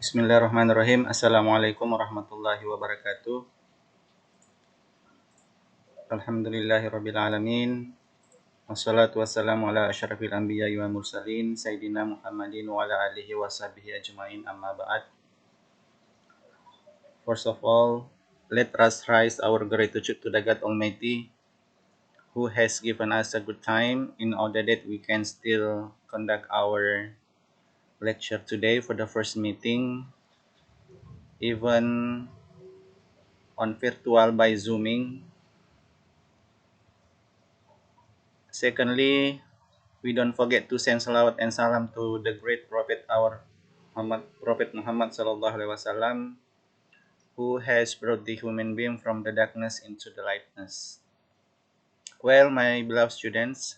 Bismillahirrahmanirrahim. Assalamualaikum warahmatullahi wabarakatuh. Alhamdulillahirabbil alamin. Wassalatu wassalamu ala asyrafil anbiya'i wal mursalin sayyidina Muhammadin wa ala alihi washabihi ajmain, amma ba'd. First of all, let us raise our gratitude to the God Almighty who has given us a good time in order that we can still conduct our lecture today for the first meeting, even on virtual by Zooming. Secondly, we don't forget to send salawat and salam to the great Prophet, our Prophet Muhammad sallallahu alaihi wasallam, who has brought the human being from the darkness into the lightness. Well, my beloved students,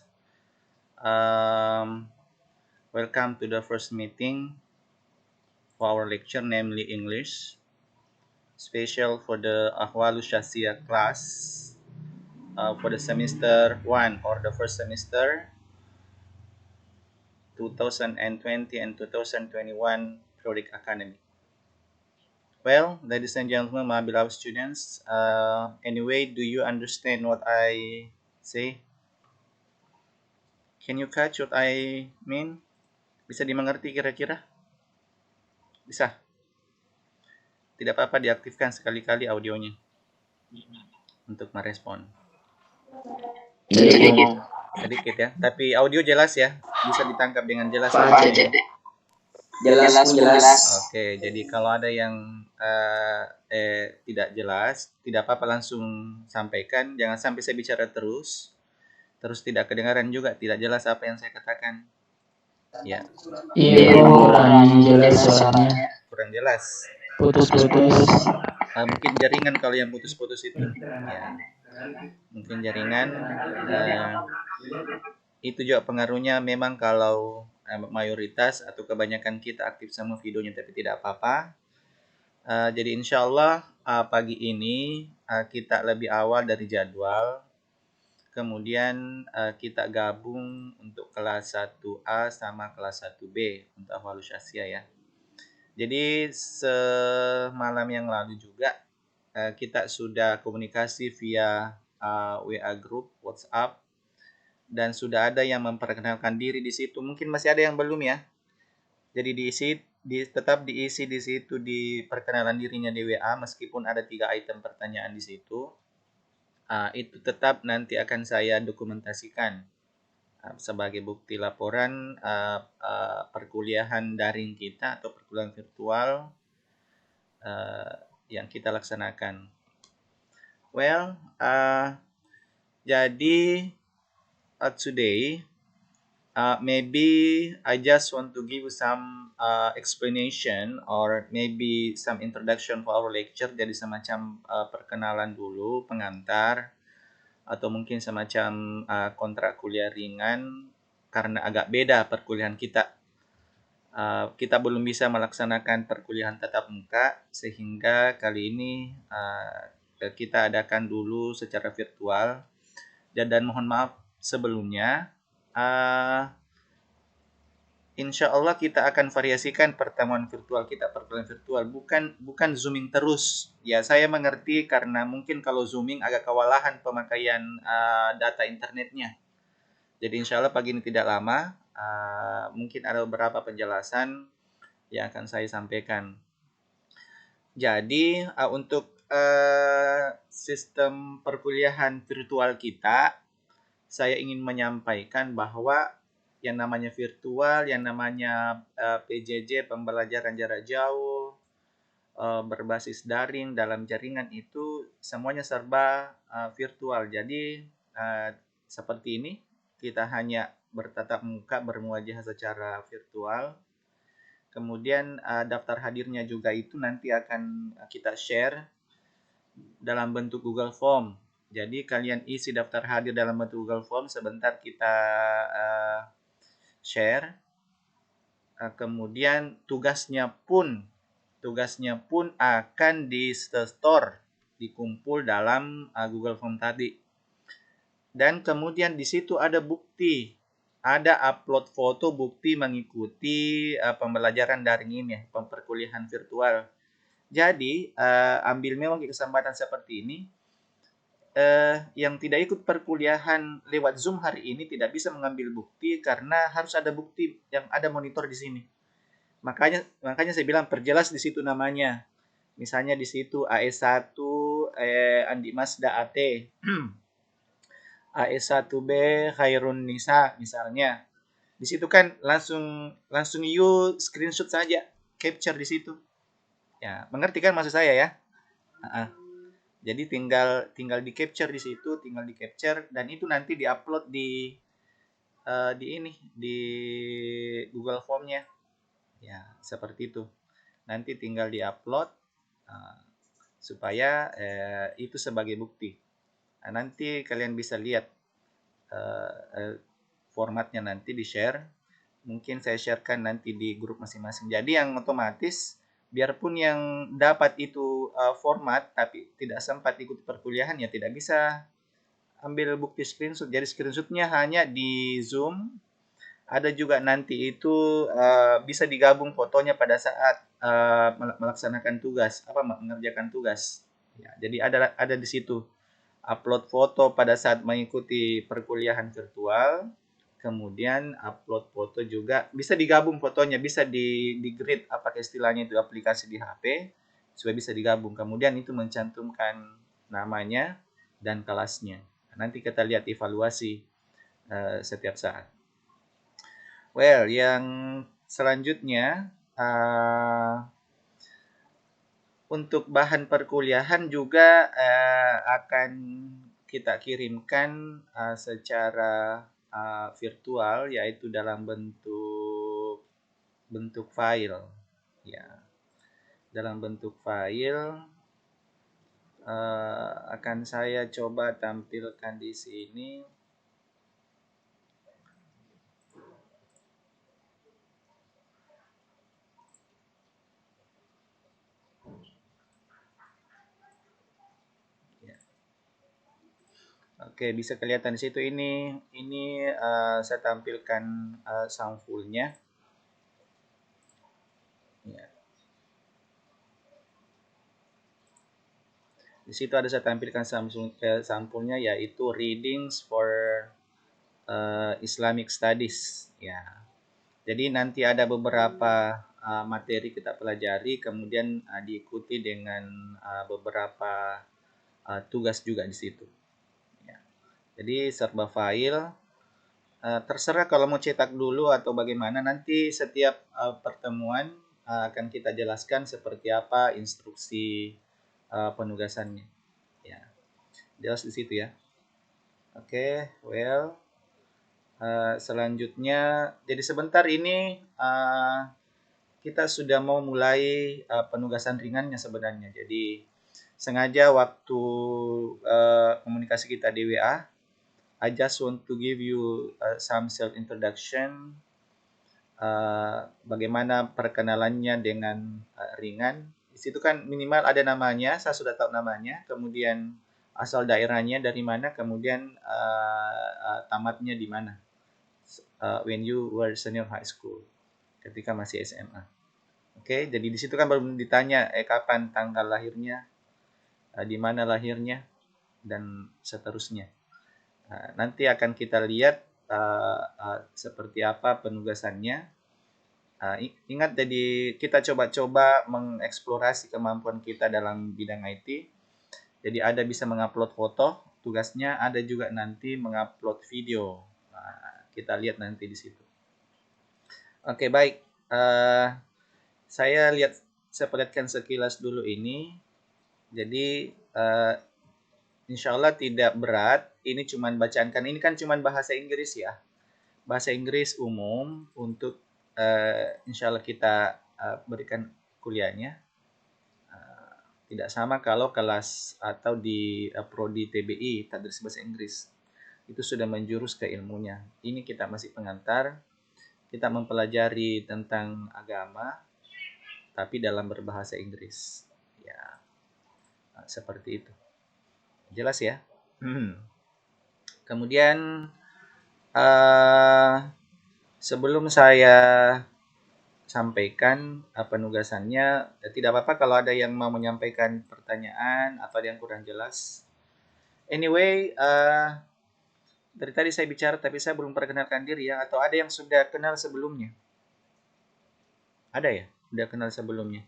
welcome to the first meeting for our lecture, namely English, special for the Ahwalus Syasiyah class for the semester 1 or the first semester 2020 and 2021 periodic academic. Well, ladies and gentlemen, my beloved students, anyway, do you understand what I say? Can you catch what I mean? Bisa dimengerti kira-kira? Bisa? Tidak apa-apa, diaktifkan sekali-kali audionya untuk merespon. Sedikit ya, tapi audio jelas ya, bisa ditangkap dengan jelas. Jelas. Oke, jadi kalau ada yang tidak jelas, tidak apa-apa, langsung sampaikan. Jangan sampai saya bicara terus tidak kedengaran juga, tidak jelas apa yang saya katakan. Ya. Iya, kurang jelas suaranya. Kurang jelas. Putus-putus. Mungkin jaringan kalau yang putus-putus itu. Ya. Mungkin jaringan. Itu juga pengaruhnya memang kalau mayoritas atau kebanyakan kita aktif sama videonya, tapi tidak apa-apa. Jadi insya Allah pagi ini kita lebih awal dari jadwal. Kemudian kita gabung untuk kelas 1A sama kelas 1B untuk Ahwalus Syasiyah ya. Jadi semalam yang lalu juga kita sudah komunikasi via WA group, WhatsApp, dan sudah ada yang memperkenalkan diri di situ. Mungkin masih ada yang belum ya. Jadi tetap diisi di situ di perkenalan dirinya di WA, meskipun ada 3 item pertanyaan di situ. Itu tetap nanti akan saya dokumentasikan sebagai bukti laporan perkuliahan daring kita atau perkuliahan virtual yang kita laksanakan. Well, jadi today maybe I just want to give some explanation or maybe some introduction for our lecture. Jadi semacam perkenalan dulu, pengantar, atau mungkin semacam kontrak kuliah ringan karena agak beda perkuliahan kita. Kita belum bisa melaksanakan perkuliahan tatap muka, sehingga kali ini kita adakan dulu secara virtual. Dan mohon maaf sebelumnya, insya Allah kita akan variasikan pertemuan virtual kita, perkuliahan virtual, bukan zooming terus. Ya, saya mengerti karena mungkin kalau zooming agak kewalahan pemakaian data internetnya. Jadi insya Allah pagi ini tidak lama, mungkin ada beberapa penjelasan yang akan saya sampaikan. Jadi untuk sistem perkuliahan virtual kita, saya ingin menyampaikan bahwa yang namanya virtual, yang namanya PJJ, pembelajaran jarak jauh, berbasis daring dalam jaringan, itu semuanya serba virtual. Jadi seperti ini, kita hanya bertatap muka, bermuajah secara virtual. Kemudian daftar hadirnya juga itu nanti akan kita share dalam bentuk Google Form. Jadi kalian isi daftar hadir dalam bentuk Google Form, sebentar kita share. Kemudian tugasnya pun akan di store, dikumpul dalam Google Form tadi. Dan kemudian di situ ada bukti ada upload foto bukti mengikuti pembelajaran daring ini ya, perkuliahan virtual. Jadi, ambil memang kesempatan seperti ini, yang tidak ikut perkuliahan lewat Zoom hari ini tidak bisa mengambil bukti karena harus ada bukti yang ada monitor di sini. Makanya makanya saya bilang perjelas di situ namanya. Misalnya di situ AS1 Andi Masda AT, AS1B Khairun Nisa misalnya. Di situ kan langsung you screenshot saja, capture di situ. Ya, mengerti kan maksud saya ya? Jadi tinggal di capture di situ, tinggal di capture dan itu nanti diupload di Google Form-nya. Ya, seperti itu. Nanti tinggal diupload supaya itu sebagai bukti. Nah, nanti kalian bisa lihat formatnya nanti di-share. Mungkin saya sharekan nanti di grup masing-masing. Jadi yang otomatis biarpun yang dapat itu format tapi tidak sempat ikut perkuliahan ya tidak bisa ambil bukti screenshot. Jadi screenshotnya hanya di Zoom. Ada juga nanti itu bisa digabung fotonya pada saat melaksanakan tugas, mengerjakan tugas. Ya, jadi ada di situ upload foto pada saat mengikuti perkuliahan virtual, kemudian upload foto juga bisa digabung fotonya, bisa di grid apa istilahnya itu aplikasi di HP supaya bisa digabung. Kemudian itu mencantumkan namanya dan kelasnya. Nanti kita lihat evaluasi setiap saat. Well, yang selanjutnya untuk bahan perkuliahan juga akan kita kirimkan secara virtual, yaitu dalam bentuk file. Ya, dalam bentuk file akan saya coba tampilkan di sini. Oke, bisa kelihatan di situ ini saya tampilkan sampulnya. Ya. Di situ ada saya tampilkan sampulnya yaitu readings for Islamic Studies. Ya. Jadi nanti ada beberapa materi kita pelajari, kemudian diikuti dengan beberapa tugas juga di situ. Ya. Jadi serba file. Terserah kalau mau cetak dulu atau bagaimana, nanti setiap pertemuan akan kita jelaskan seperti apa instruksi penugasannya. Ya, jelas di situ ya. Oke, well, selanjutnya, jadi sebentar ini kita sudah mau mulai penugasan ringannya sebenarnya. Jadi sengaja waktu komunikasi kita di WA, I just want to give you some self introduction, bagaimana perkenalannya dengan ringan. Di situ kan minimal ada namanya, saya sudah tahu namanya, kemudian asal daerahnya dari mana, kemudian tamatnya di mana. When you were senior high school, ketika masih SMA. Oke, jadi di situ kan baru ditanya kapan tanggal lahirnya, di mana lahirnya, dan seterusnya. Nanti akan kita lihat seperti apa penugasannya. Ingat, jadi kita coba-coba mengeksplorasi kemampuan kita dalam bidang IT. Jadi ada bisa mengupload foto, tugasnya ada juga nanti mengupload video. Kita lihat nanti di situ. Oke, baik. Saya perlihatkan sekilas dulu ini. Jadi insya Allah tidak berat. Ini cuma bacaan, kan ini kan cuma bahasa Inggris ya. Bahasa Inggris umum untuk insya Allah kita berikan kuliahnya. Tidak sama kalau kelas atau di prodi TBI, tadris bahasa Inggris. Itu sudah menjurus ke ilmunya. Ini kita masih pengantar. Kita mempelajari tentang agama, tapi dalam berbahasa Inggris. Ya, seperti itu. Jelas ya? Kemudian Uh, sebelum saya sampaikan penugasannya, tidak apa-apa kalau ada yang mau menyampaikan pertanyaan atau ada yang kurang jelas. Anyway, dari tadi saya bicara tapi saya belum perkenalkan diri ya, atau ada yang sudah kenal sebelumnya? Ada ya? Sudah kenal sebelumnya?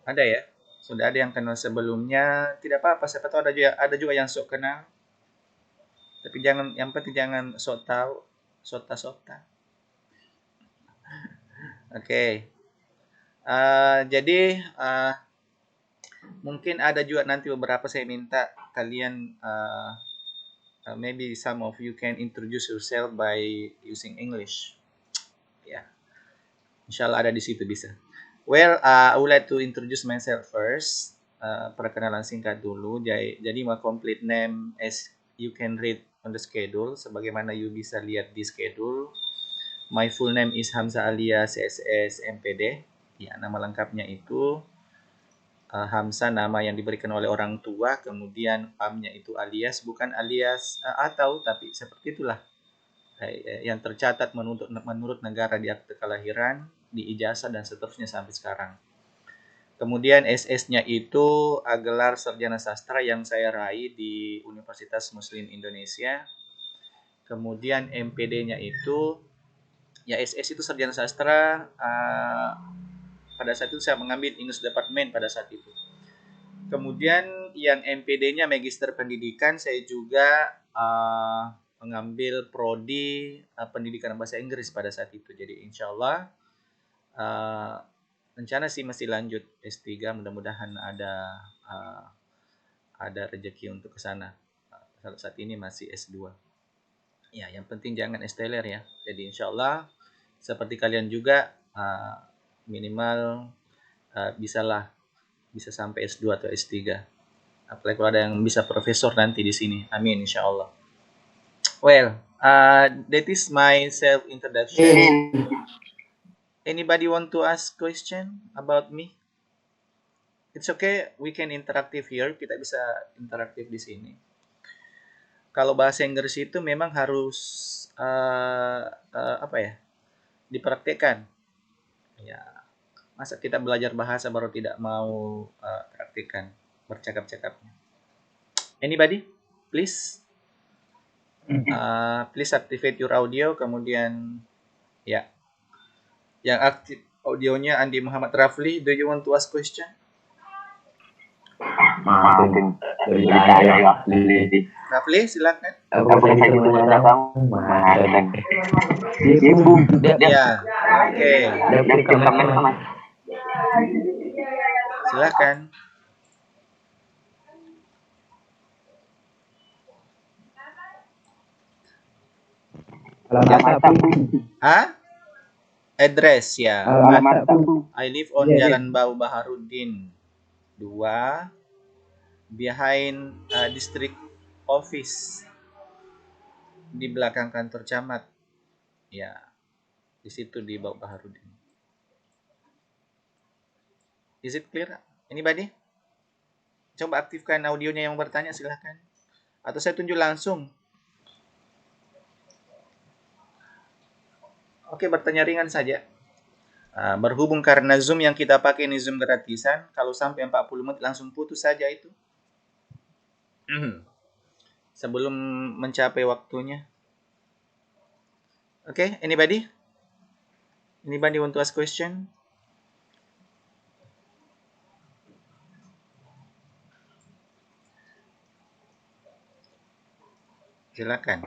Ada ya? Sudah ada yang kenal sebelumnya, tidak apa-apa, siapa tahu ada juga yang sok kenal. Tapi jangan, yang penting jangan sok tahu, sota-sota. Oke. Jadi mungkin ada juga nanti beberapa saya minta kalian maybe some of you can introduce yourself by using English. Ya. Insyaallah ada di situ bisa. Well, I would like to introduce myself first. Perkenalan singkat dulu. Jadi my complete name as you can read on the schedule, sebagaimana you bisa lihat di schedule. My full name is Hamzah alias SS MPD. Ya, nama lengkapnya itu Hamzah, nama yang diberikan oleh orang tua, kemudian PAM-nya itu alias, bukan alias atau, tapi seperti itulah yang tercatat menurut negara di akte kelahiran, di ijazah dan seterusnya sampai sekarang. Kemudian SS-nya itu gelar sarjana sastra yang saya raih di Universitas Muslim Indonesia. Kemudian MPD-nya itu ya SS itu sarjana sastra. Pada saat itu saya mengambil English Department pada saat itu. Kemudian yang MPD-nya Magister Pendidikan, saya juga mengambil prodi pendidikan bahasa Inggris pada saat itu. Jadi insya Allah rencana sih masih lanjut S3, mudah-mudahan ada rezeki untuk ke sana. Saat ini masih S2. Ya, yang penting jangan S-teler ya. Jadi insya Allah seperti kalian juga minimal bisa sampai S2 atau S3. Apalagi kalau ada yang bisa profesor nanti di sini. Amin insya Allah. Well, that is my self introduction. Anybody want to ask question about me? It's okay, we can interactive here. Kita bisa interaktif di sini. Kalau bahasa Inggris itu memang harus dipraktekkan. Ya, masa kita belajar bahasa baru tidak mau praktekkan bercakap-cakapnya. Anybody, please, please activate your audio. Kemudian ya, yang aktif audionya Andi Muhammad Rafli. Do you want to ask question? Rafli, silakan. Ya, oke. Silakan. Address ya. I live on Jalan Bau Baharudin 2, behind district office, di belakang kantor camat. Ya, di situ di Bau Baharudin. Is it clear? Anybody? Coba aktifkan audionya yang bertanya, silahkan. Atau saya tunjuk langsung. Oke, bertanya ringan saja. Berhubung karena Zoom yang kita pakai ini Zoom gratisan, kalau sampai 40 menit langsung putus saja itu. Sebelum mencapai waktunya. Oke, anybody? Anybody want to ask question? Silakan.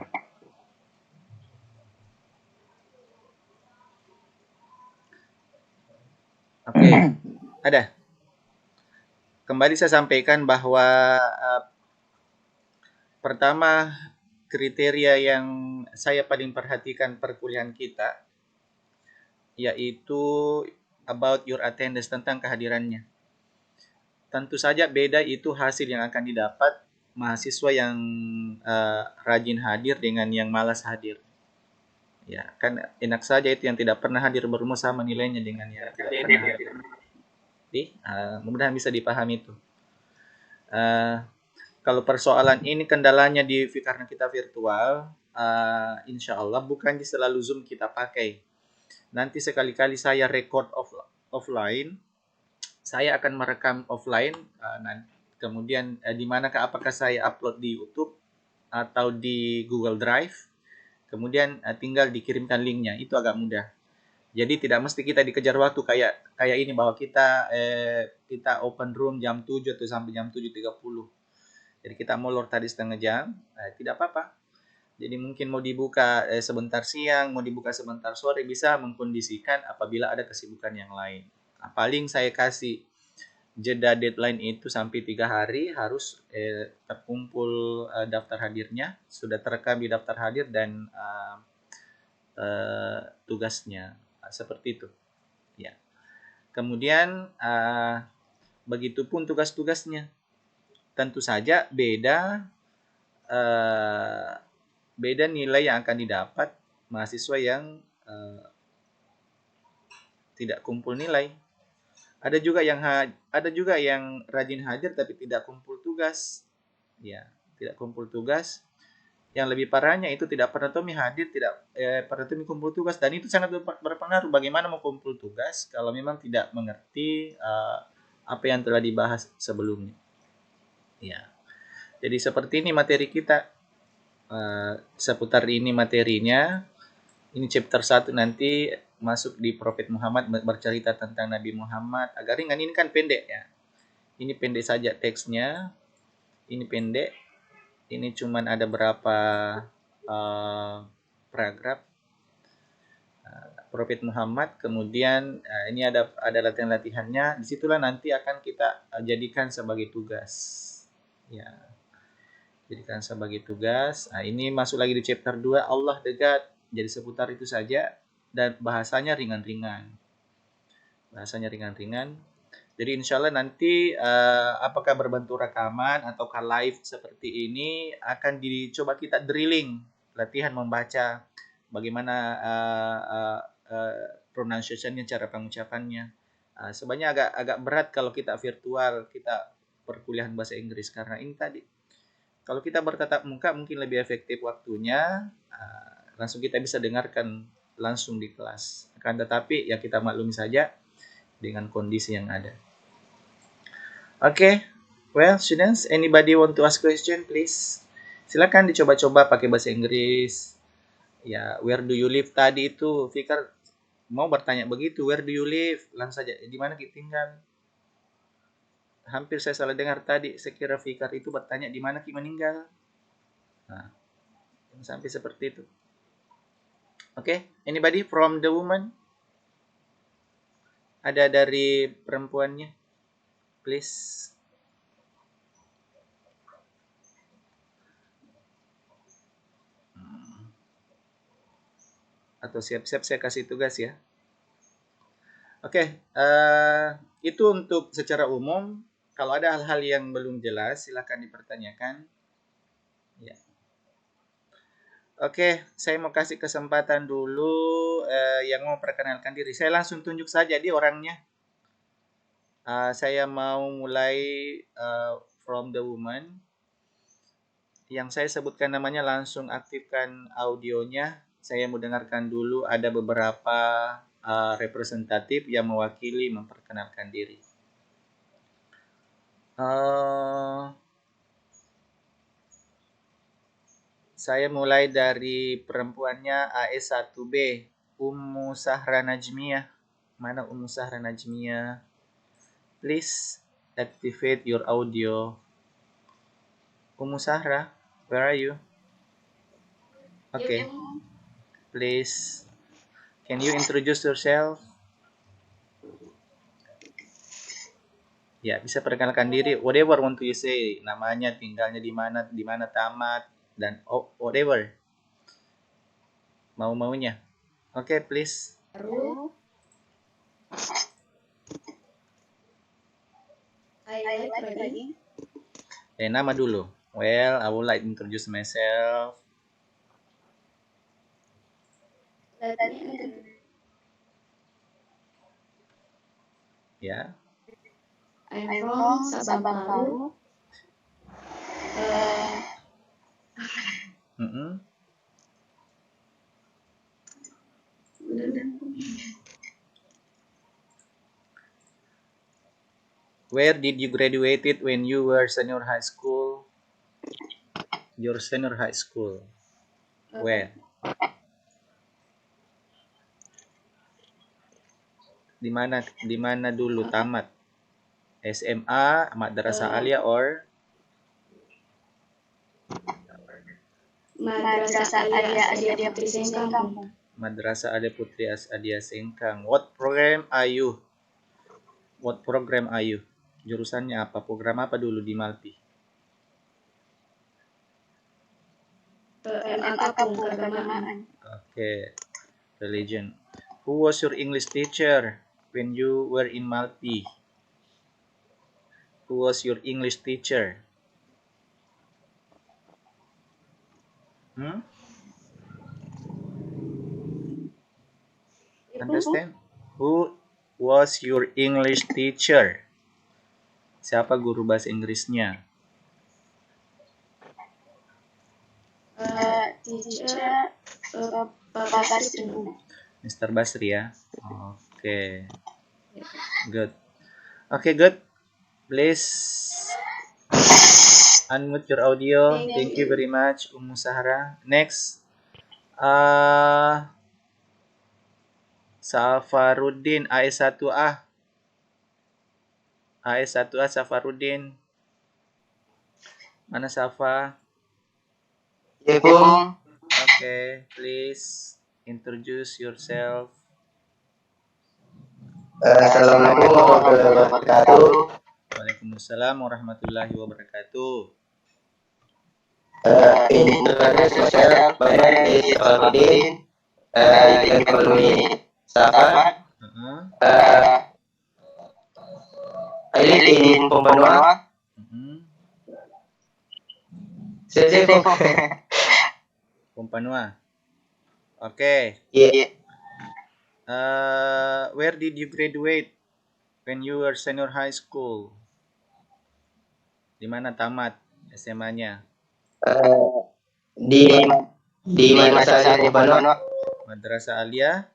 Oke, ada. Kembali saya sampaikan bahwa pertama, kriteria yang saya paling perhatikan perkuliahan kita yaitu about your attendance, tentang kehadirannya. Tentu saja beda itu hasil yang akan didapat mahasiswa yang rajin hadir dengan yang malas hadir. Ya, kan enak saja itu yang tidak pernah hadir berumus sama nilainya dengan yang tidak pernah hadir. Jadi, mudah-mudahan bisa dipahami itu. Kalau persoalan ini kendalanya karena kita virtual, insya Allah bukan selalu Zoom kita pakai. Nanti sekali-kali saya record offline, saya akan merekam offline, kemudian di manakah apakah saya upload di YouTube atau di Google Drive, kemudian tinggal dikirimkan linknya, itu agak mudah. Jadi tidak mesti kita dikejar waktu kayak ini bahwa kita open room jam 7 atau sampai jam 7.30. Jadi kita molor tadi setengah jam, tidak apa-apa. Jadi mungkin mau dibuka sebentar siang, mau dibuka sebentar sore, bisa mengkondisikan apabila ada kesibukan yang lain. Nah, paling saya kasih jeda deadline itu sampai 3 hari harus terkumpul daftar hadirnya, sudah terekam di daftar hadir dan tugasnya. Seperti itu. Ya. Kemudian begitupun tugas-tugasnya. Tentu saja beda nilai yang akan didapat mahasiswa yang tidak kumpul nilai. Ada juga yang rajin hadir tapi tidak kumpul tugas. Ya, tidak kumpul tugas. Yang lebih parahnya itu tidak pernah hadir, tidak pernah kumpul tugas, dan itu sangat berpengaruh. Bagaimana mau kumpul tugas kalau memang tidak mengerti apa yang telah dibahas sebelumnya. Ya. Jadi seperti ini materi kita. Seputar ini materinya. Ini chapter 1 nanti masuk di Prophet Muhammad, bercerita tentang Nabi Muhammad. Agak ringan, ini kan pendek ya. Ini pendek saja teksnya. Ini pendek. Ini cuman ada berapa paragraf. Prophet Muhammad, kemudian ini ada latihan-latihannya. Disitulah nanti akan kita jadikan sebagai tugas. Ya. Jadikan sebagai tugas. Nah, ini masuk lagi di chapter 2, Allah dekat. Jadi seputar itu saja dan bahasanya ringan-ringan. Jadi insya Allah nanti apakah berbentuk rekaman ataukah live seperti ini akan dicoba kita drilling, latihan membaca bagaimana pronunciation-nya, cara pengucapannya. Sebenarnya agak berat kalau kita virtual, kita perkuliahan bahasa Inggris karena ini tadi. Kalau kita bertatap muka mungkin lebih efektif waktunya, langsung kita bisa dengarkan langsung di kelas. Akan tetapi ya kita maklumi saja dengan kondisi yang ada. Okay, well students, anybody want to ask question please? Silakan dicoba-coba pakai bahasa Inggris. Ya, where do you live tadi itu Fikar mau bertanya begitu, where do you live? Langsung saja, di mana kita tinggal? Hampir saya salah dengar tadi, saya kira Fikar itu bertanya di mana kita meninggal. Nah, sampai seperti itu. Okay, anybody from the woman? Ada dari perempuannya? Please. Atau siap-siap saya kasih tugas ya. Oke, itu untuk secara umum. Kalau ada hal-hal yang belum jelas, silakan dipertanyakan. Ya. Oke, saya mau kasih kesempatan dulu yang mau perkenalkan diri. Saya langsung tunjuk saja dia orangnya. Saya mau mulai from the woman. Yang saya sebutkan namanya langsung aktifkan audionya. Saya mau dengarkan dulu, ada beberapa representatif yang mewakili memperkenalkan diri. Saya mulai dari perempuannya AS1B, Ummu Sahra Najmiyah. Mana Ummu Sahra Najmiyah? Please activate your audio. Ummu Sahra, where are you? Okay. Please, can you introduce yourself? Ya, bisa perkenalkan diri. Whatever want you say, namanya, tinggalnya di mana tamat, dan whatever. Mau-maunya. Okay, please. I like ready. Nama dulu. Well, I would like to introduce myself. Ya. I'm from Sabang Paru. Mm-mm. Where did you graduated when you were senior high school? Your senior high school. Where? Di mana dulu tamat? SMA, Madrasah Alia or Madrasah Alia Adia Putri Sengkang. Madrasah Alia Putri Adia Sengkang. What program are you? What program are you? Jurusannya apa? Program apa dulu di Malpi? MA Kapung Keagamaan. Okay. Religion. Who was your English teacher when you were in Malpi? Who was your English teacher? Understand? Who was your English teacher? Siapa guru bahasa Inggrisnya? Teacher Pak Basri. Mr. Basri ya. Oke. Good. Oke, good. Please unmute your audio. Thank you very much, Ummu Sahara. Next. Safaruddin AS1A. AS1A Safaruddin. Mana Safa? Ya, Bung. Okay, please introduce yourself. Assalamualaikum warahmatullahi wabarakatuh. Waalaikumsalam warahmatullahi wabarakatuh. Introduce yourself. My name is Safaruddin. You can call me Safa. I live in Pompanua. Sebo. Pompanua. Okay. Yeah. Where did you graduate when you were senior high school? Di mana tamat SMA-nya? Di Madrasah Alia Pompanua. Madrasah Alia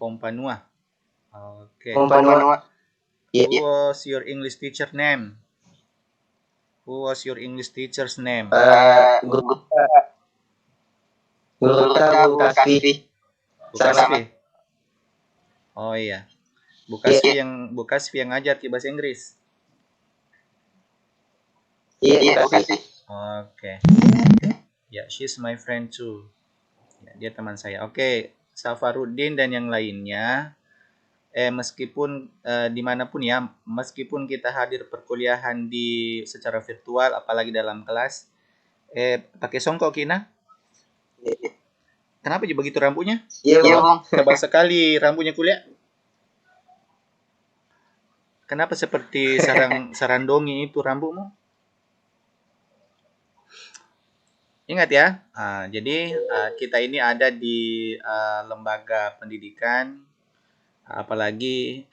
Pompanua. Okay. Pompanua. Who was your English teacher name? Who was your English teacher's name? Guru Bu Kasfi. Bu Kasfi. Oh iya. Bu Kasfi yang ngajar di bahasa Inggris. Iya, Bu Kasfi. Oke. Ya, she's my friend too. Ya, dia teman saya. Oke, Safaruddin dan yang lainnya. Meskipun dimanapun ya, meskipun kita hadir perkuliahan secara virtual, apalagi dalam kelas, pakai songkok Kina. Kenapa jadi begitu rambutnya? Iya, Bang. Tebal sekali rambutnya kuliah. Kenapa seperti sarandongi itu rambutmu? Ingat ya, jadi kita ini ada di lembaga pendidikan, apalagi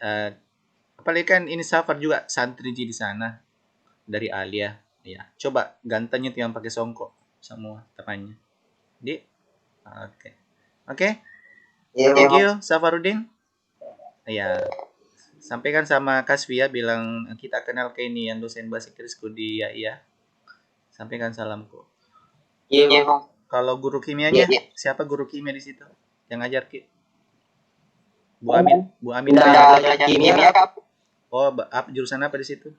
kan ini Safar juga santri di sana dari Alia. Ya, coba gantengnya tuh yang pakai songkok semua temannya. Oke. Thank you Safaruddin. Ya, sampaikan sama Kasfi ya, bilang kita kenal ke ini yang dosen bahasa Inggrisku di ya. Sampaikan salamku. Iya, Bang. Kalau guru kimianya, siapa guru kimia di situ yang ngajar Ki? Bu Amin. Belajar kimia, Kak. Oh, jurusan apa di situ?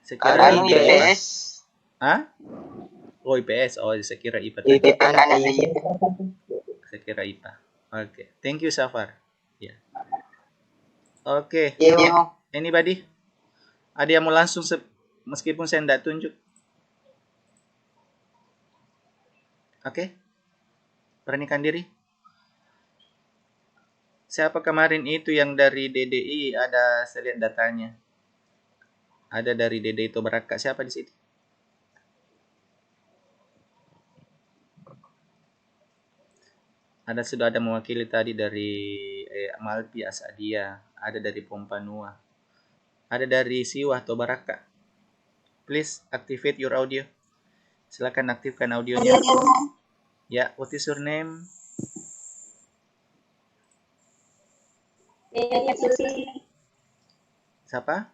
Sekira IPS. Hah? Oh, IPS. Oh, saya kira IPA. Saya kira IPA. Oke. Thank you, Safar. Ya. Oke. Anybody? Ada yang mau langsung meskipun saya tidak tunjuk? Oke. Beranikan diri. Siapa kemarin itu yang dari DDI? Ada, saya lihat datanya. Ada dari DDI Tobaraka. Siapa di situ? Sudah ada mewakili tadi dari Malpi Asadia. Ada dari Pompanua. Ada dari Siwah Tobaraka. Please activate your audio. Silakan aktifkan audionya. Ya, what is your name? Siapa?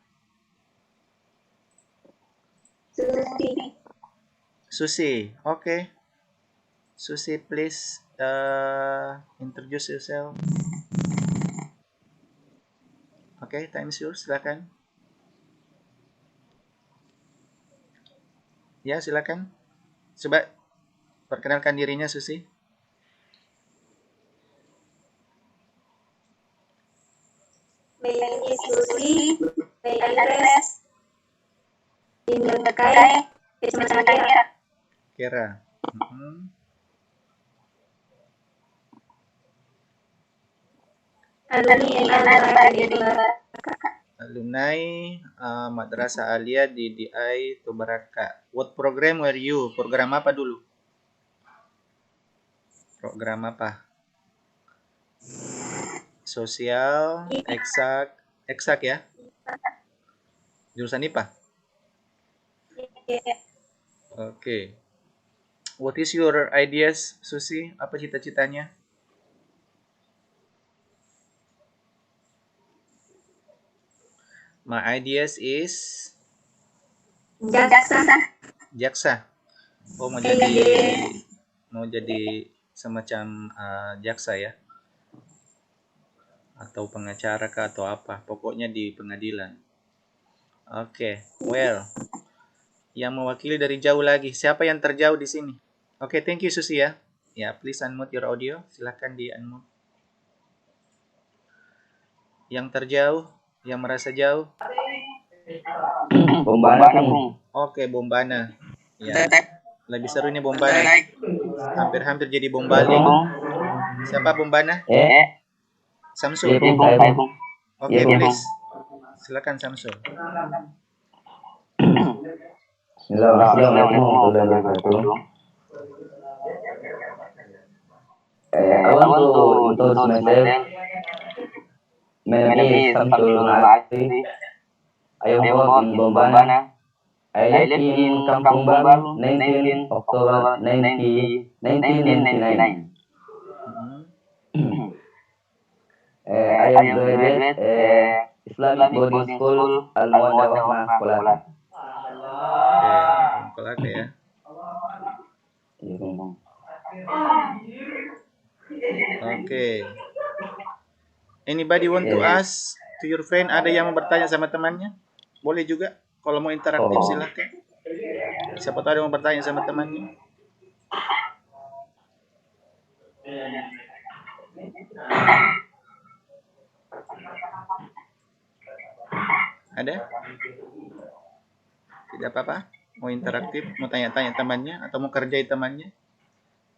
Susi. Okay. Susi, please introduce yourself. Okay, time is yours. Silakan. Ya, silakan. Coba perkenalkan dirinya, Susi. My name is Susi. My address in Berkai, Kecamatan Kera. Kera. Alumni Madrasah Aliyah DDI Tobaraka. What program were you? Program apa dulu? Program apa? Sosial, eksak ya? Jurusan IPA? Oke. What is your ideas, Susi? Apa cita-citanya? My ideas is jaksa. Oh, mau jadi semacam jaksa ya? Atau pengacara kah atau apa? Pokoknya di pengadilan. Oke, well. Yang mewakili dari jauh lagi. Siapa yang terjauh di sini? Oke, thank you Susi ya. Ya, please unmute your audio. Silakan di unmute. Yang terjauh, yang merasa jauh. Bombana, Bung. Oke, Bombana. Ya. Lebih seru ini Bombana. Hampir-hampir jadi bombaling. Siapa Bombana? Samsul. Oke, please. Silakan Samsul. Assalamualaikum warahmatullahi wabarakatuh. I want to introduce myself. My name is Samsul Nurhadi. I work in Bombana. I live in Kampung Baru, 19 October 1999. I am graduate Islamic Boarding School Al-Mawaddah Rahmah Sekolah. Sekolah ya. Oke. Anybody want to ask to your friend? Ada yang mau bertanya sama temannya? Boleh juga. Kalau mau interaktif silahkan. Siapa tahu ada yang mau bertanya sama temannya. Ada? Tidak apa-apa. Mau interaktif, mau tanya-tanya temannya atau mau kerjai temannya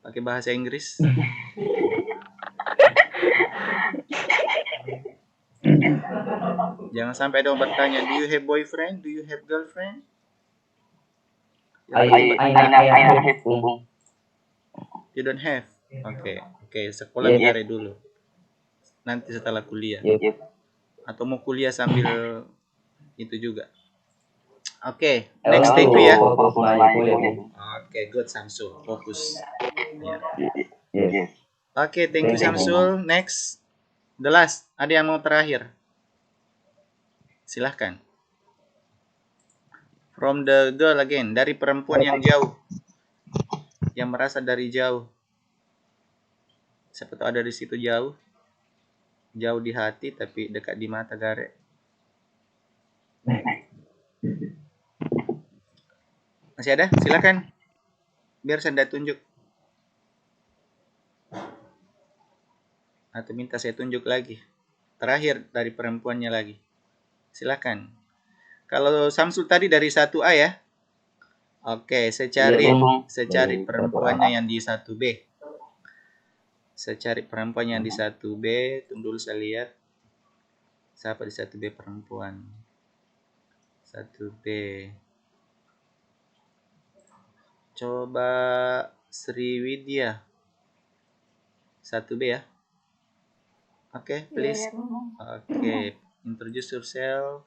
pakai bahasa Inggris. Jangan sampai ada yang bertanya, do you have boyfriend? Do you have girlfriend? I have. You don't have? Oke, sekolah biar dulu. Nanti setelah kuliah. Atau mau kuliah sambil itu juga. Oke, next thank you ya. Oke, good Samsul, fokus. Oke, thank you Samsul. Next, the last. Ada yang mau terakhir? Silahkan. From the girl again, dari perempuan yang jauh, yang merasa dari jauh. Siapa tahu ada di situ jauh di hati tapi dekat di mata Gare. Masih ada? Silakan. Biar saya tunjuk. Atau minta saya tunjuk lagi. Terakhir dari perempuannya lagi. Silakan. Kalau Samsul tadi dari 1A ya. Oke, saya cari perempuannya yang di 1B. Saya cari perempuan yang di 1B. Tunggu dulu saya lihat. Siapa di 1B perempuan? 1B. Coba Sriwidya. 1B ya. Oke, please. Oke, introduce yourself.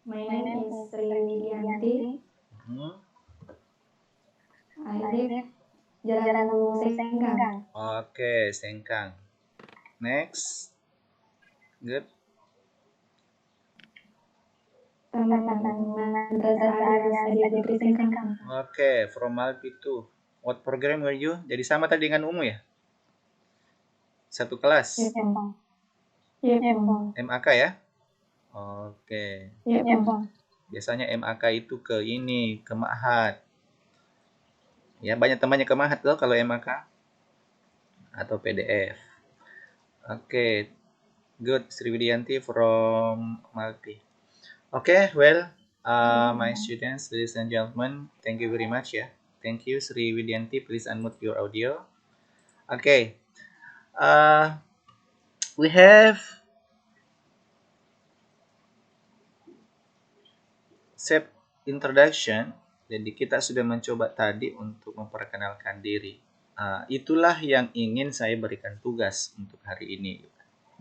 My name is Sri Widianti. Hmm. I live Jalan Sengkang. Oke, Sengkang. Next. Good. Teman Arias Adi Putri Sengkang. Oke, from Malpi too. What program were you? Jadi sama tadi dengan Umu ya? Satu kelas. Iya, Bang. MAK ya? Oke. Iya, Bang. Biasanya MAK itu ke ini, ke Ma'had. Ya, banyak temannya ke Ma'had loh kalau MAK atau PDF. Oke. Good, Sri Widianti from Malpi. Okay, well, my students, ladies and gentlemen, thank you very much ya. Thank you, Sri Widianti. Please unmute your audio. Okay. We have set introduction. Jadi kita sudah mencoba tadi untuk memperkenalkan diri. Itulah yang ingin saya berikan tugas untuk hari ini.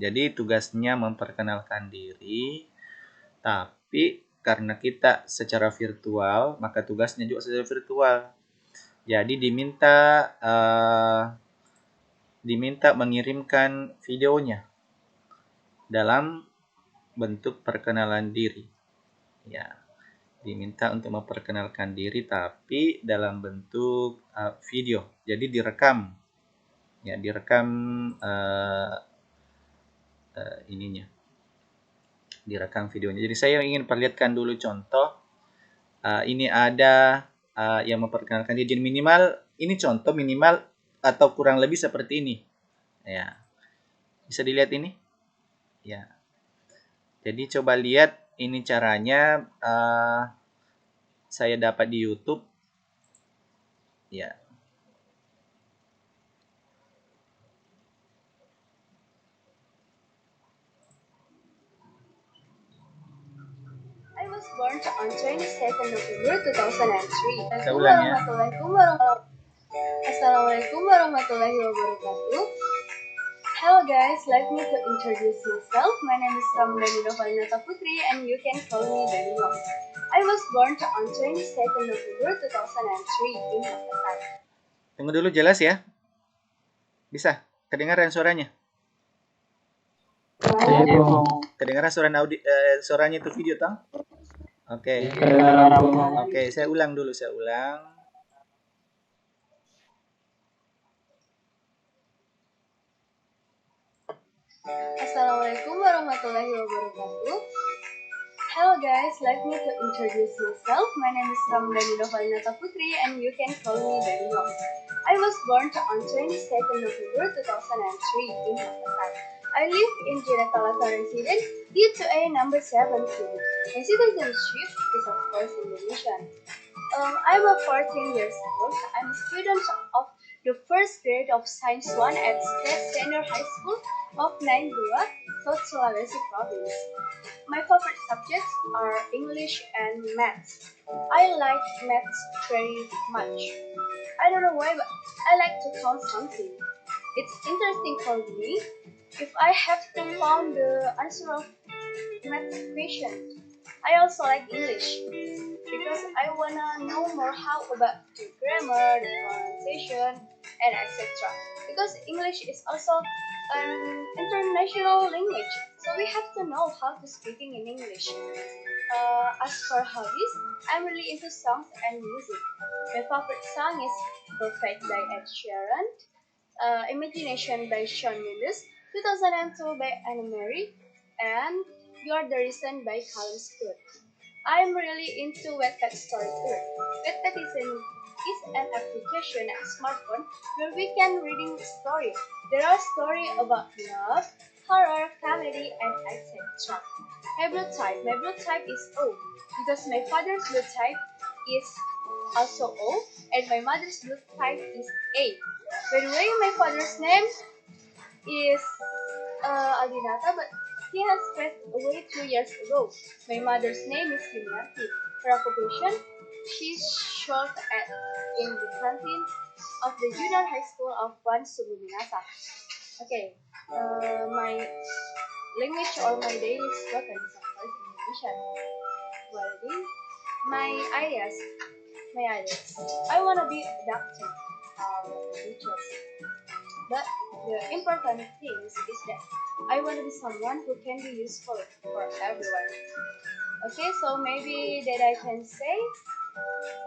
Jadi tugasnya memperkenalkan diri, tapi karena kita secara virtual, maka tugasnya juga secara virtual. Jadi diminta mengirimkan videonya dalam bentuk perkenalan diri. Ya, diminta untuk memperkenalkan diri tapi dalam bentuk video. Jadi direkam. Ya, direkam ininya. Direkam videonya. Jadi saya ingin perlihatkan dulu contoh. Ini ada yang memperkenalkan diri. Jadi minimal ini contoh minimal atau kurang lebih seperti ini. Ya. Bisa dilihat ini? Ya. Jadi coba lihat ini caranya saya dapat di YouTube. Ya. I was born on 22nd November 2003. Saya ulang ya. Assalamualaikum warahmatullahi wabarakatuh. Hello guys, let me to introduce myself. My name is Ramdhani Novalinata Putri and you can call me Danilo. I was born on 22nd November 2003 in Makassar. Tunggu dulu jelas ya. Bisa? Kedengaran suaranya? Kedengaran suaranya itu video toh? Oke. Oke, saya ulang dulu, saya ulang. Assalamualaikum warahmatullahi wabarakatuh. Hello guys, let me to introduce myself. My name is Ramdhani Novalinata Putri and you can call me Danilo. I was born on 22nd November 2003 in Makassar. I live in Jakarta residence D2A number 17. My citizenship is of course Indonesian. I'm a 14 years old. I'm a student of the first grade of Science 1 at State Senior High School of Nainggoa, South Sulawesi Province. My favorite subjects are English and maths. I like maths very much. I don't know why, but I like to count something. It's interesting for me if I have to find the answer of math question. I also like English because I wanna know more how about the grammar, the pronunciation, and etc. Because English is also an international language, so we have to know how to speaking in English. As for hobbies, I'm really into songs and music. My favorite song is Perfect by Ed Sheeran, Imagination by Shawn Mendes, 2002 by Anna Mary, and You're the Reason by Callum Scott. I'm really into Wattpad story too. Wattpad is an application on smartphone where we can reading story. There are stories about love, horror, comedy, and etc. My blood type is O because my father's blood type is also O and my mother's blood type is A. By the way, my father's name is Aldinata, but he has passed away 2 years ago. My mother's name is Yuniati. Her occupation, she's short at in the canteen of the junior high school of Ban Subuminasa. Okay, my language or my daily spoken is of course Indonesian. Walidin, my ideas, my ideas. I want to be a doctor, a teacher. But the important thing is that I want to be someone who can be useful for everyone. Okay, so maybe that I can say,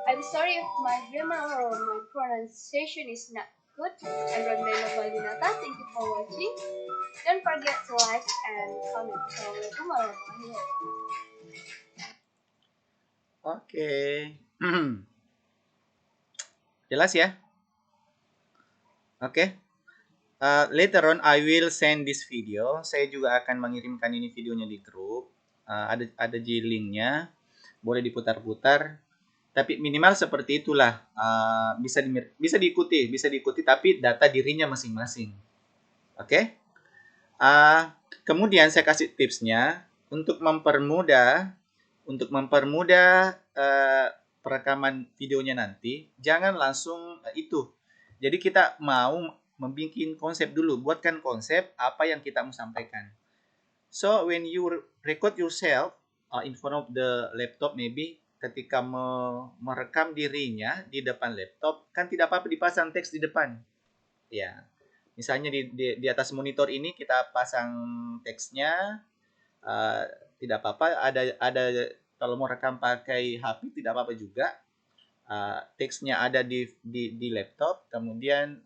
I'm sorry if my grammar or my pronunciation is not good. I'm Rodneyla Valdinata. Thank you for watching. Don't forget to like and comment. Assalamualaikum warahmatullahi wabarakatuh. Oke. Jelas ya? Oke. Later on I will send this video. Saya juga akan mengirimkan ini videonya di grup. Ada linknya. Boleh diputar-putar. Tapi minimal seperti itulah. Bisa diikuti tapi data dirinya masing-masing. Oke? Kemudian saya kasih tipsnya untuk mempermudah perekaman videonya nanti. Jangan langsung itu. Jadi kita mau membuat konsep dulu, buatkan konsep apa yang kita mau sampaikan. So when you record yourself in front of the laptop, maybe ketika merekam dirinya di depan laptop, kan tidak apa-apa dipasang teks di depan. Ya, misalnya di atas monitor ini kita pasang teksnya, tidak apa-apa. Ada kalau mau rekam pakai HP tidak apa-apa juga. Teksnya ada di laptop, kemudian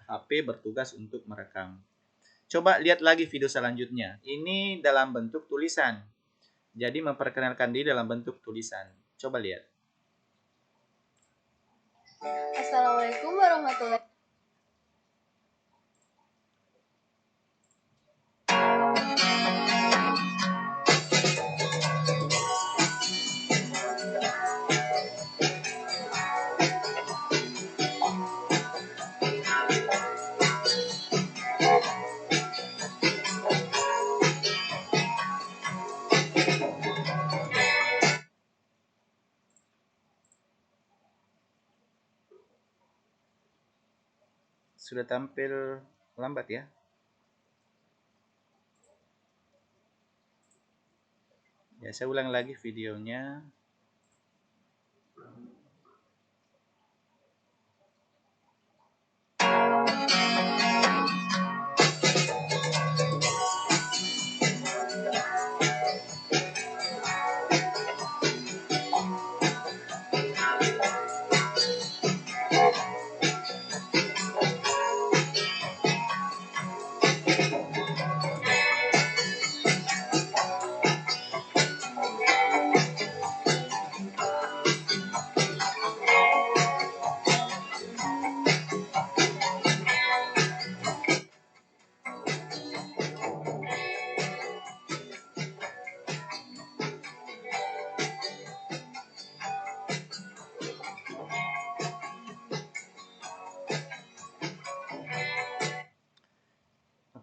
HP bertugas untuk merekam. Coba lihat lagi video selanjutnya. Ini dalam bentuk tulisan. Jadi memperkenalkan diri dalam bentuk tulisan. Coba lihat. Assalamualaikum warahmatullahi Sudah tampil lambat ya? Ya, saya ulang lagi videonya.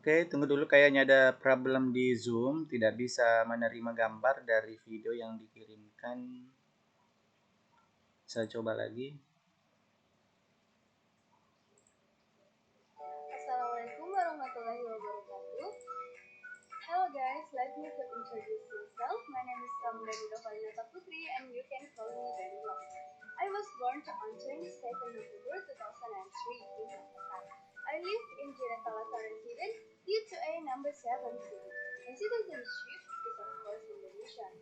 Oke, tunggu dulu, kayaknya ada problem di Zoom, tidak bisa menerima gambar dari video yang dikirimkan. Saya coba lagi. Assalamualaikum warahmatullahi wabarakatuh. Hello guys, let me to introduce myself. My name is Kamdani Novalina Putri and you can call me Danilo. I was born on 22nd November 2003 in Makassar. I live in Jakarta resident due to a number 17. My citizenship is of course Indonesian.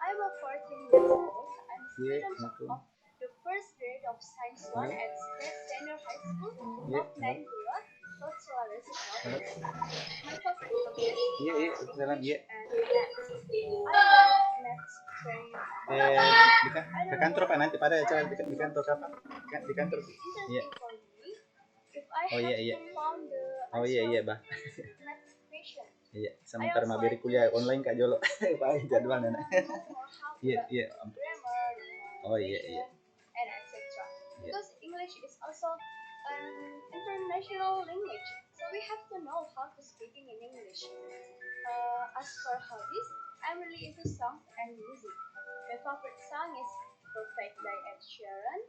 I'm a 14 years old. I'm a student of the first grade of Science 1 at State Senior High School of Nainggolan, South Sulawesi Province. My favorite subjects are English and Maths. I love Maths very much. Ke kantor Pak, nanti pada acara di kantor apa? Di kantor. Iya. Interesting for me if I Oh, have iya, iya. to found the Oh iya, Bah. Maths question. Iya, sementara maberi kuliah online Kak Jolo. Pak jadwal I nana. wanna know more how Iya, the iya. grammar, Oh iya, iya. and etc. Yeah. Because English is also an international language, so we have to know how to speaking in English. As for hobbies, I'm really into songs and music. My favorite song is Perfect by Ed Sheeran,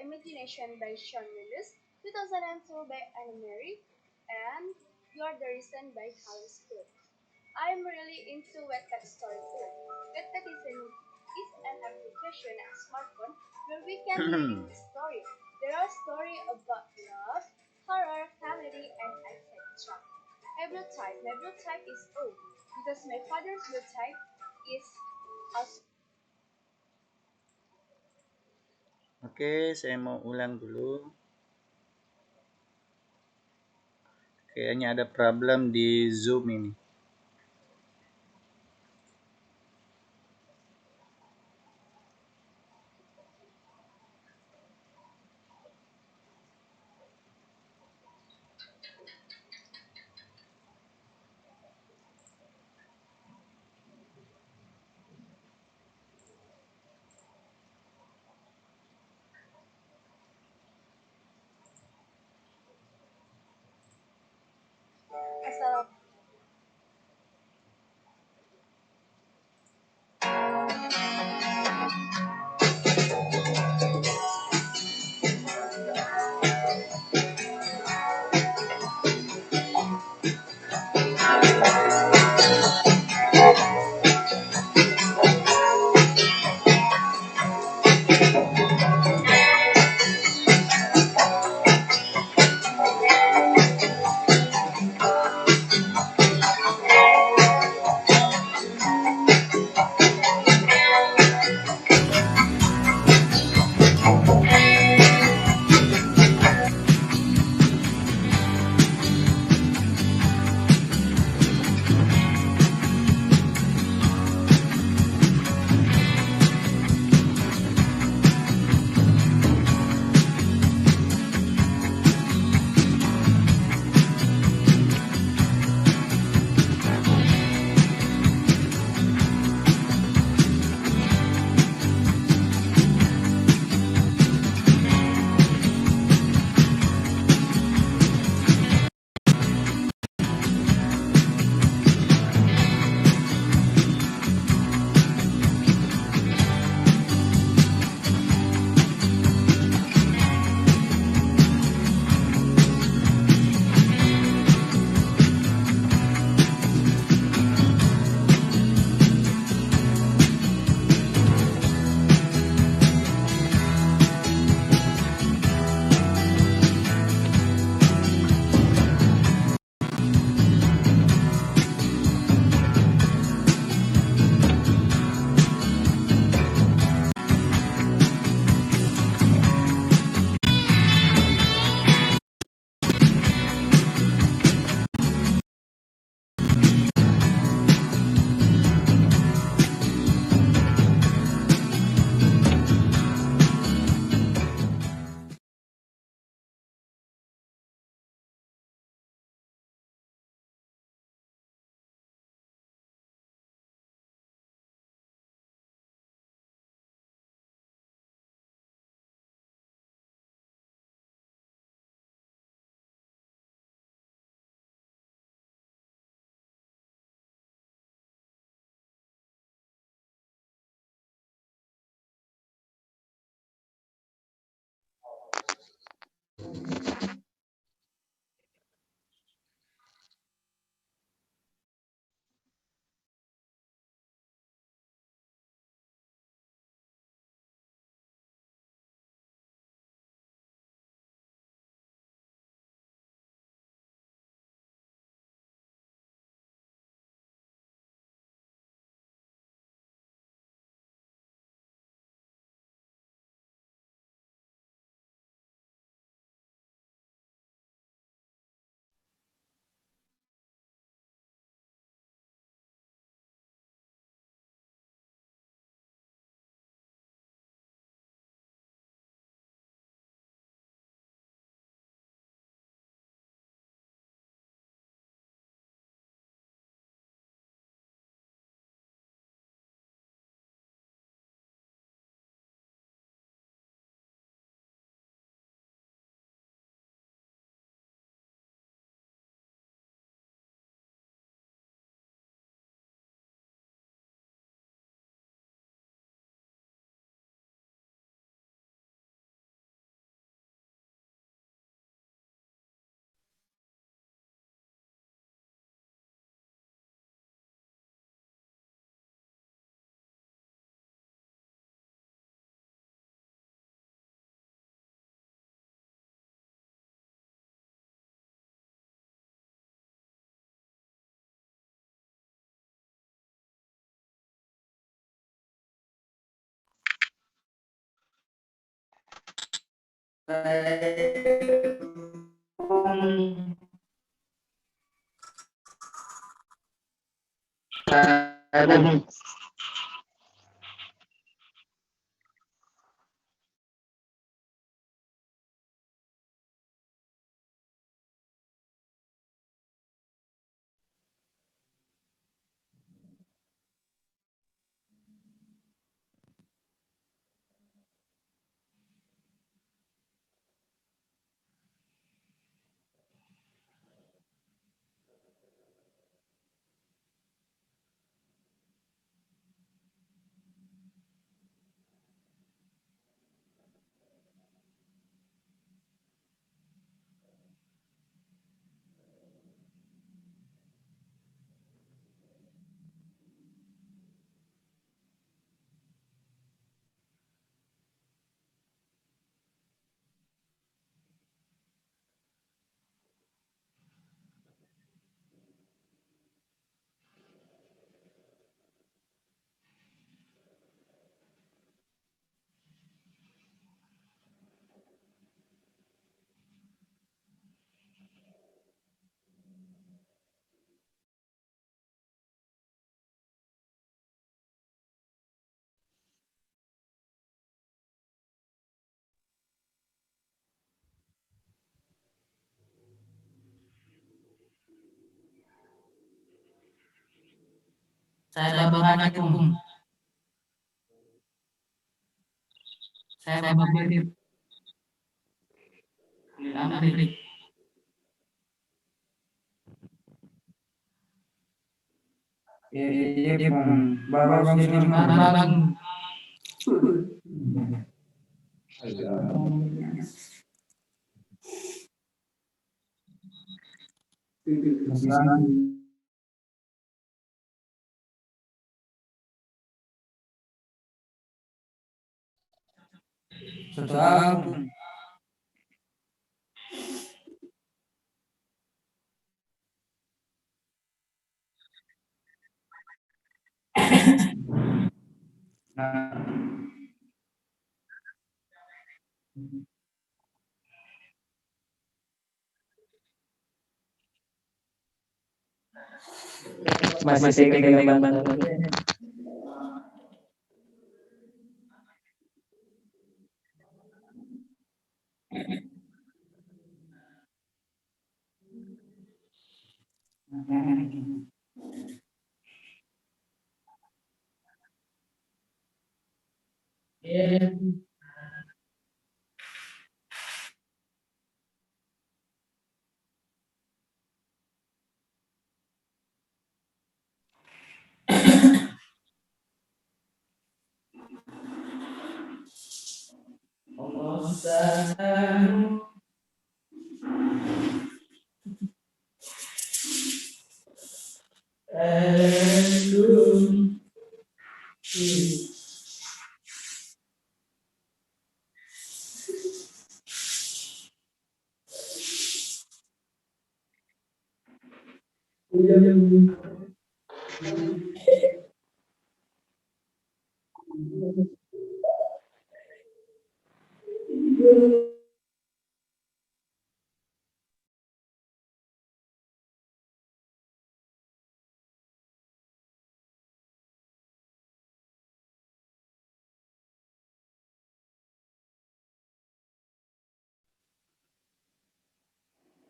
Imagination by Shawn Mendes, 2002 by Anna Mary, and You're the Reason by Carlos Cook. I'm really into wet cat story too. Wattpad is an application and smartphone where we can read a story. There are stories about love, horror, family, and etc. My blood type. My blood type is O because my father's blood type is also. Oke, saya mau ulang dulu. Kayaknya ada problem di Zoom ini. Assalamualaikum. Saya Bang Anakum. Saya Bang Bedir. Amri. Iya, Bang Sini. Bang. Sesuatu. Masih saya pegang Bang.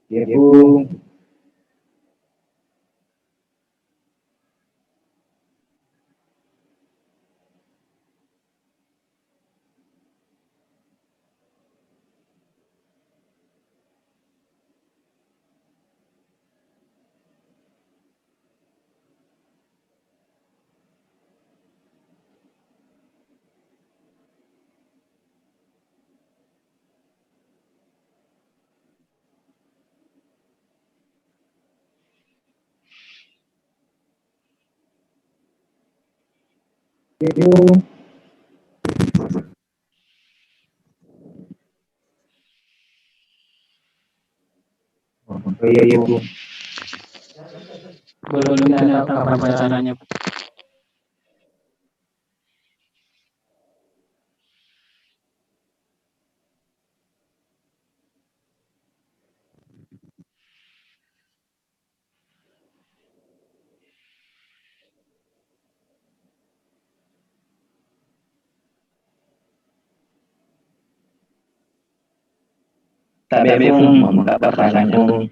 Iya, Bung. Iya, Bung. Oh, iya, Bung. Belum ada kabar caranya. Tapi pun membuka pertanyaan pun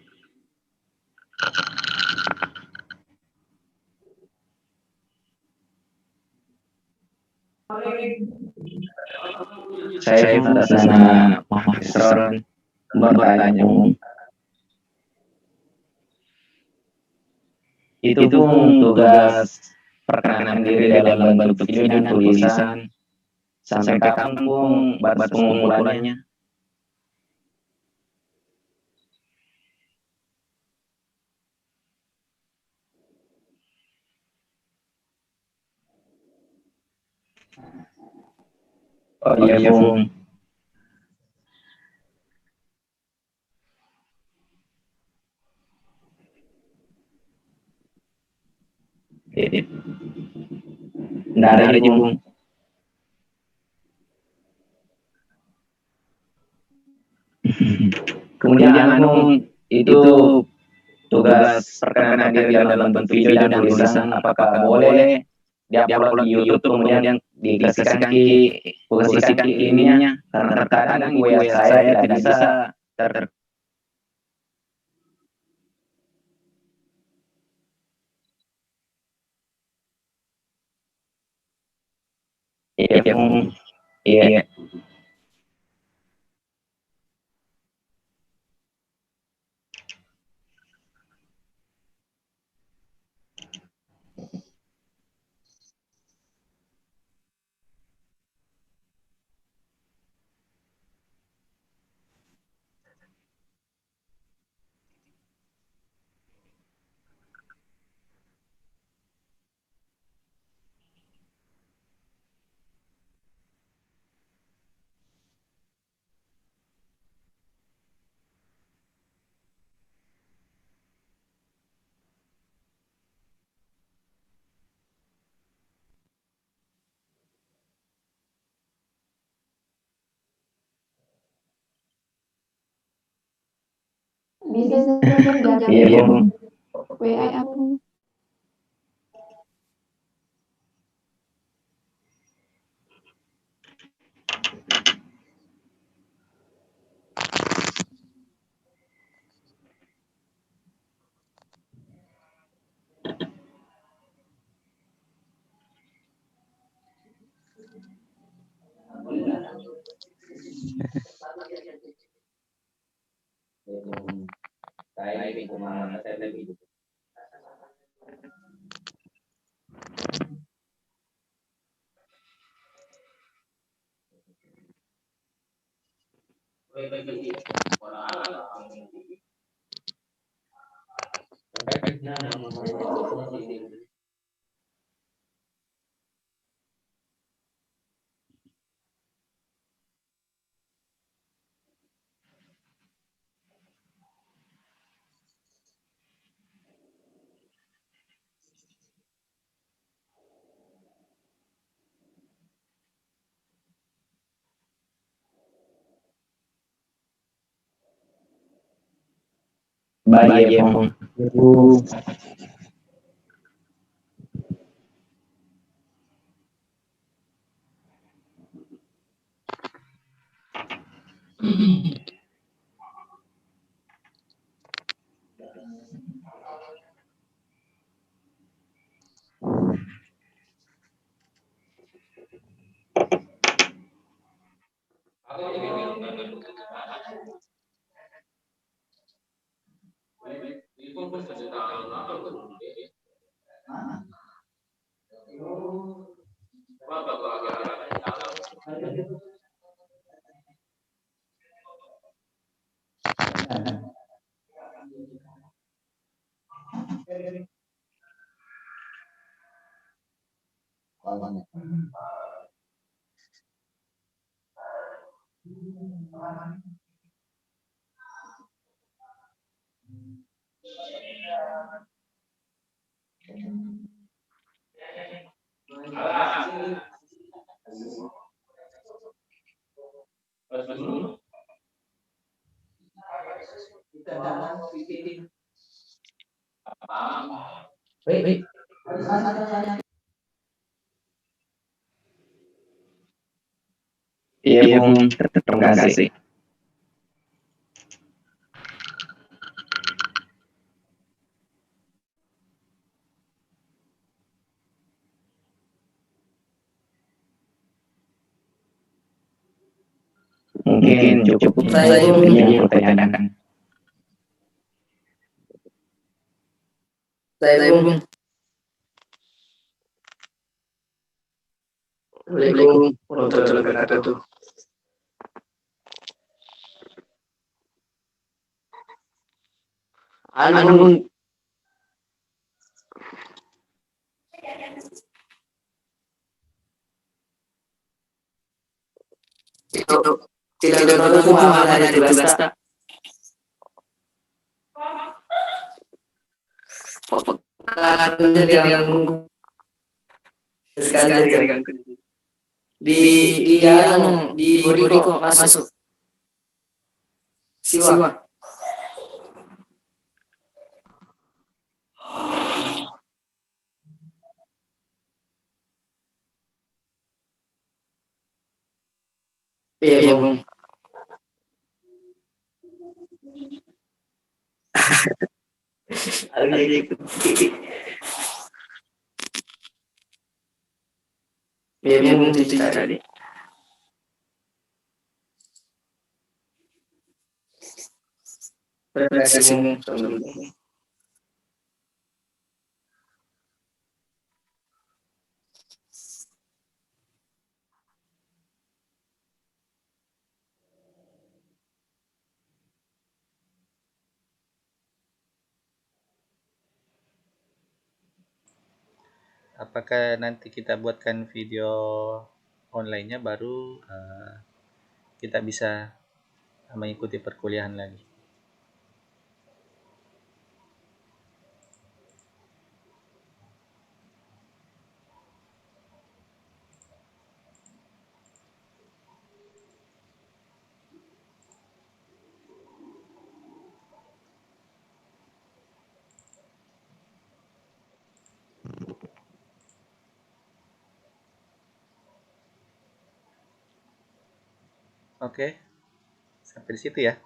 saya pun atas nama Mahfisron bertanya pun itu pun tugas perkenalan diri dalam bentuk video dan tulisan sampai kapan pun batas pengumpulannya. Oh iya pun. Nggak ada pun. Kemudian itu tugas perkenalan diri dalam bentuk video dan tulisan apakah boleh diupload di YouTube kemudian dikasihkan posisikan ininya karena terkadang di WA saya tidak bisa ter iya iya. Bisa saja Iya pun. WA aku. Baik ya pun. Iya pun. Terima kasih. mungkin cukup saya menjadi pertanyaan. Saya Bung. Assalamualaikum warahmatullahi wabarakatuh. Bung. Itu tidak ada semua ada tugas tak. Yang sekali di body kok masuk siwa. Iya Bung. Iya Bung itu tadi. Terima kasih Bung. Apakah nanti kita buatkan video online-nya baru kita bisa mengikuti perkuliahan lagi. Oke, sampai di situ ya.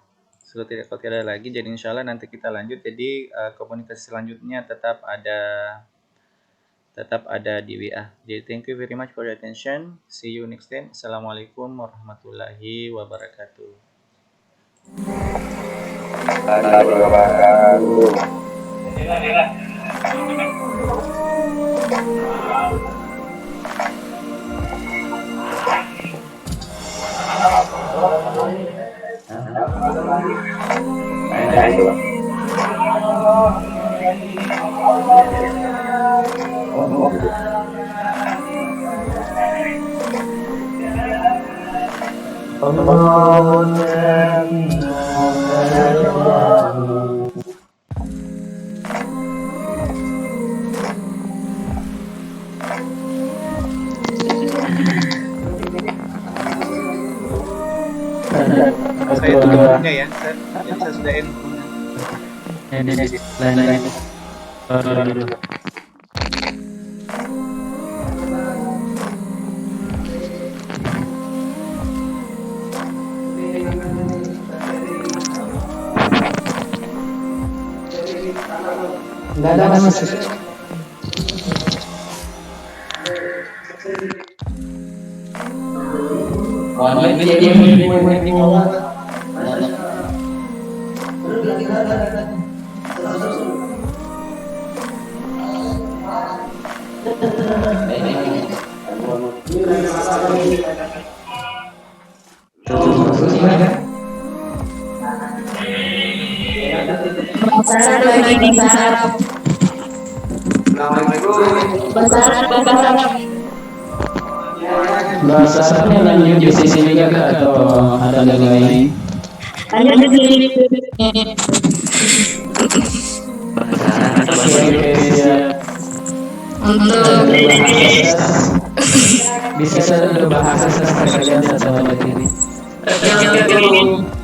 Sudah tidak ada lagi, jadi insya Allah nanti kita lanjut. Jadi komunikasi selanjutnya tetap ada di WA. Jadi thank you very much for your attention. See you next time. Assalamualaikum warahmatullahi wabarakatuh. Saya tutup grupnya ya. Saya sudahin. Lain. Enggak ada Mas. Bahasa Arabnya lanjut di sini juga atau ada yang lain? Lanjut di sini. Untuk bisa bahasa sastra kalian satu ini. Oke.